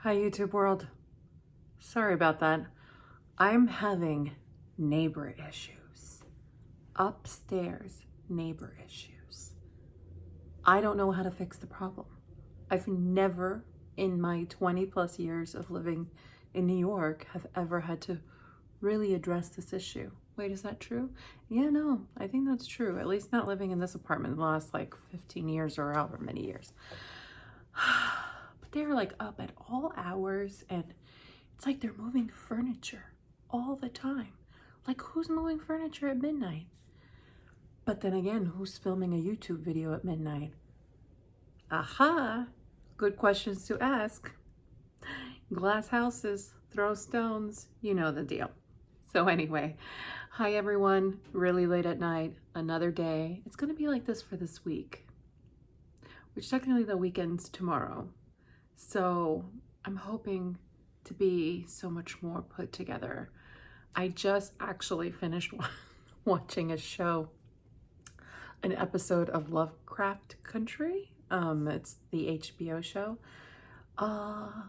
Hi, YouTube world. Sorry about that. I'm having neighbor issues. Upstairs neighbor issues. I don't know how to fix the problem. I've never in my 20 plus years of living in New York have ever had to really address this issue. Wait, is that true? Yeah, no, I think that's true. At least not living in this apartment in the last like 15 years or however many years. But they're like up at all hours and it's like they're moving furniture all the time. Like, who's moving furniture at midnight? But then again, who's filming a YouTube video at midnight? Aha! Good questions to ask. Glass houses, throw stones, you know the deal. So anyway, hi everyone, really late at night, another day. It's gonna be like this for this week, which technically the weekend's tomorrow. So I'm hoping to be so much more put together. I just actually finished watching a show, an episode of Lovecraft Country. It's the HBO show. I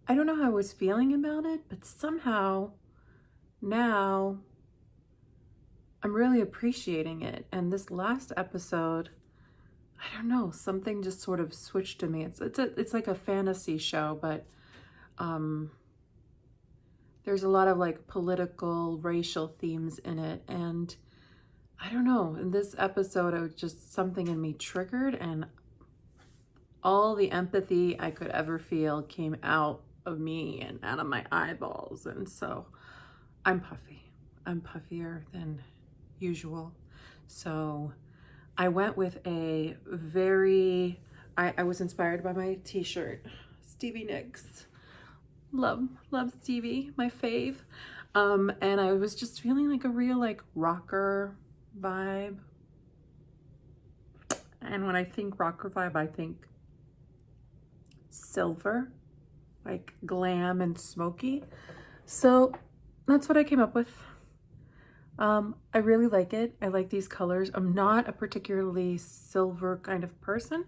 don't know how I was feeling about it, but somehow now I'm really appreciating it. And this last episode, I don't know, something just sort of switched to me. It's like a fantasy show, but there's a lot of like political, racial themes in it. And I don't know, in this episode, it was just something in me triggered and all the empathy I could ever feel came out of me and out of my eyeballs. And so I'm puffy. I'm puffier than usual. So I went with a very, I was inspired by my t-shirt, Stevie Nicks. Love Stevie, my fave. And I was just feeling like a real like rocker vibe. And when I think rocker vibe, I think silver, like glam and smoky. So that's what I came up with. I really like it. I like these colors. I'm not a particularly silver kind of person,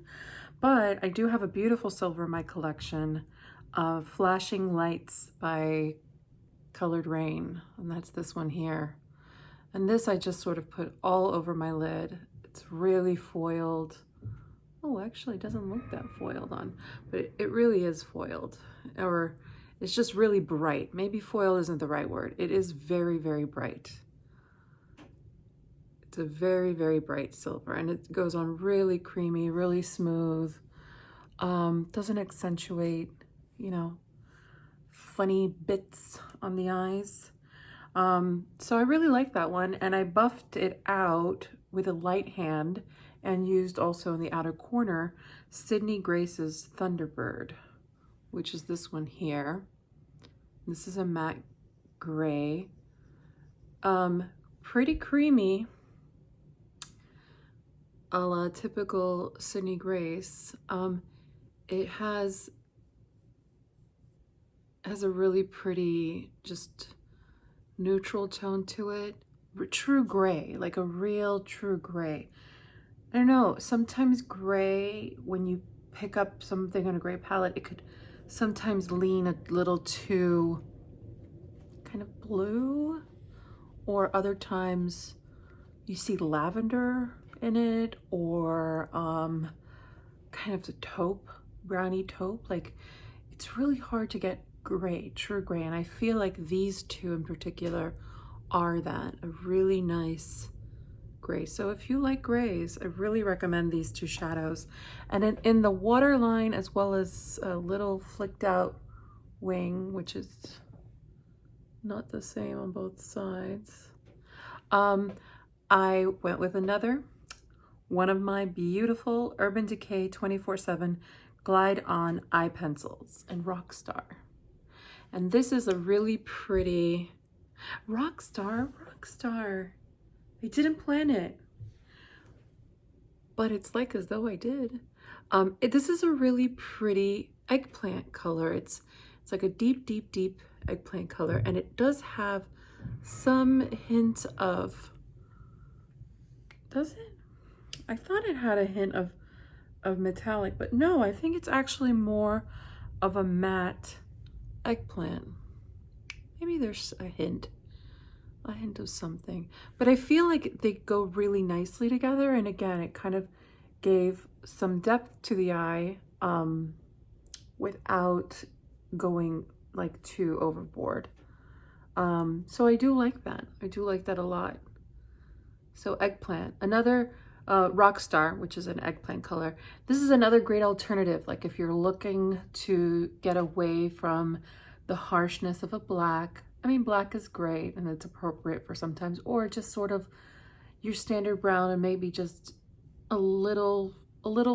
but I do have a beautiful silver in my collection of Flashing Lights by Colored Raine, and that's this one here. And this I just sort of put all over my lid. It's really foiled. Oh, actually it doesn't look that foiled on, but it really is foiled, or it's just really bright. Maybe foil isn't the right word. It is very, very bright. It's a very, very bright silver, and it goes on really creamy, really smooth. Doesn't accentuate, you know, funny bits on the eyes. So I really like that one, and I buffed it out with a light hand and used also in the outer corner Sydney Grace's Thunderbird, which is this one here. This is a matte gray. Pretty creamy, a la typical Sydney Grace. It has a really pretty, just neutral tone to it. True gray, like a real true gray. I don't know, sometimes gray, when you pick up something on a gray palette, it could sometimes lean a little too kind of blue, or other times you see lavender in it, or kind of the taupe, browny taupe. Like, it's really hard to get gray, true gray, and I feel like these two in particular are that, a really nice gray. So if you like grays, I really recommend these two shadows. And in the waterline, as well as a little flicked out wing, which is not the same on both sides, I went with another one of my beautiful Urban Decay 24/7 Glide On eye pencils in Rockstar. And this is a really pretty Rockstar. I didn't plan it, but it's like as though I did. This is a really pretty eggplant color. It's like a deep eggplant color, and it does have some hint of, does it? I thought it had a hint of metallic, but no, I think it's actually more of a matte eggplant. Maybe there's a hint of something, but I feel like they go really nicely together. And again, it kind of gave some depth to the eye without going like too overboard. So I do like that. I do like that a lot. So eggplant, another Rockstar, which is an eggplant color. This is another great alternative. Like if you're looking to get away from the harshness of a black. I mean, black is great and it's appropriate for sometimes, or just sort of your standard brown and maybe just a little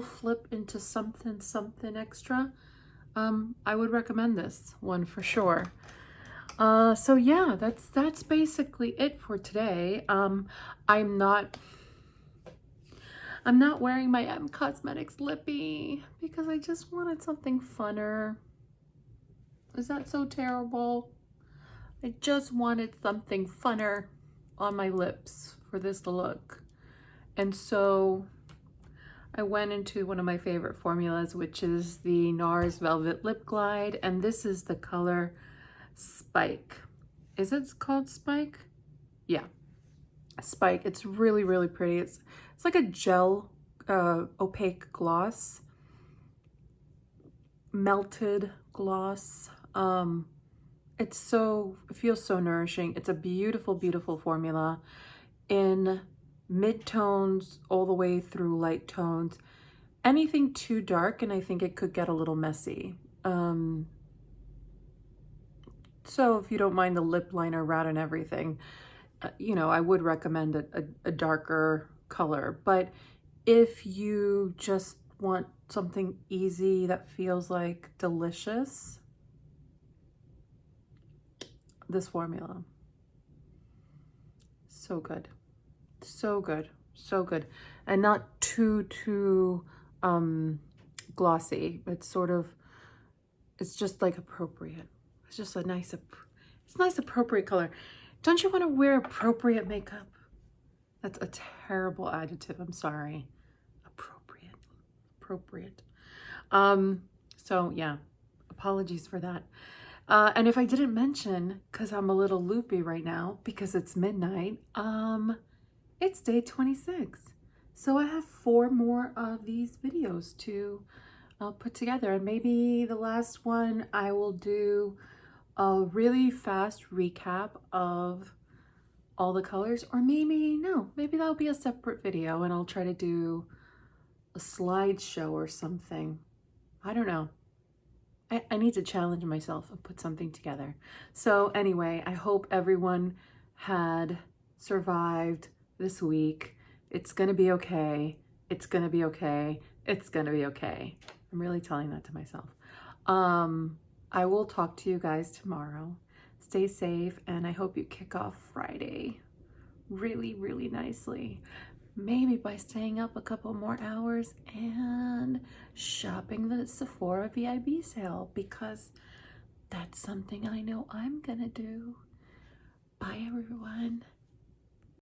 flip into something extra. I would recommend this one for sure. So yeah, that's basically it for today. I'm not wearing my M Cosmetics lippy because I just wanted something funner. Is that so terrible? I just wanted something funner on my lips for this look. And so I went into one of my favorite formulas, which is the NARS Velvet Lip Glide. And this is the color Spike. Is it called Spike? Yeah, Spike. It's really, really pretty. It's like a gel opaque gloss, melted gloss. It feels so nourishing. It's a beautiful, beautiful formula in mid-tones all the way through light tones. Anything too dark and I think it could get a little messy. So if you don't mind the lip liner route and everything, you know, I would recommend a darker color. But if you just want something easy that feels like delicious, this formula, so good, so good, so good, and not too glossy. It's sort of, it's just like appropriate. It's just a nice, it's nice appropriate color. Don't you want to wear appropriate makeup? That's a terrible adjective. I'm sorry. Appropriate. So yeah, apologies for that. And if I didn't mention, because I'm a little loopy right now because it's midnight, it's day 26. So I have 4 more of these videos to put together. And maybe the last one I will do a really fast recap of all the colors, or maybe no, maybe that'll be a separate video and I'll try to do a slideshow or something. I don't know. I need to challenge myself and put something together. So anyway, I hope everyone had survived this week. It's gonna be okay. It's gonna be okay. It's gonna be okay. I'm really telling that to myself. I will talk to you guys tomorrow. Stay safe, and I hope you kick off Friday really, really nicely. Maybe by staying up a couple more hours and shopping the Sephora VIB sale, because that's something I know I'm gonna do. Bye, everyone.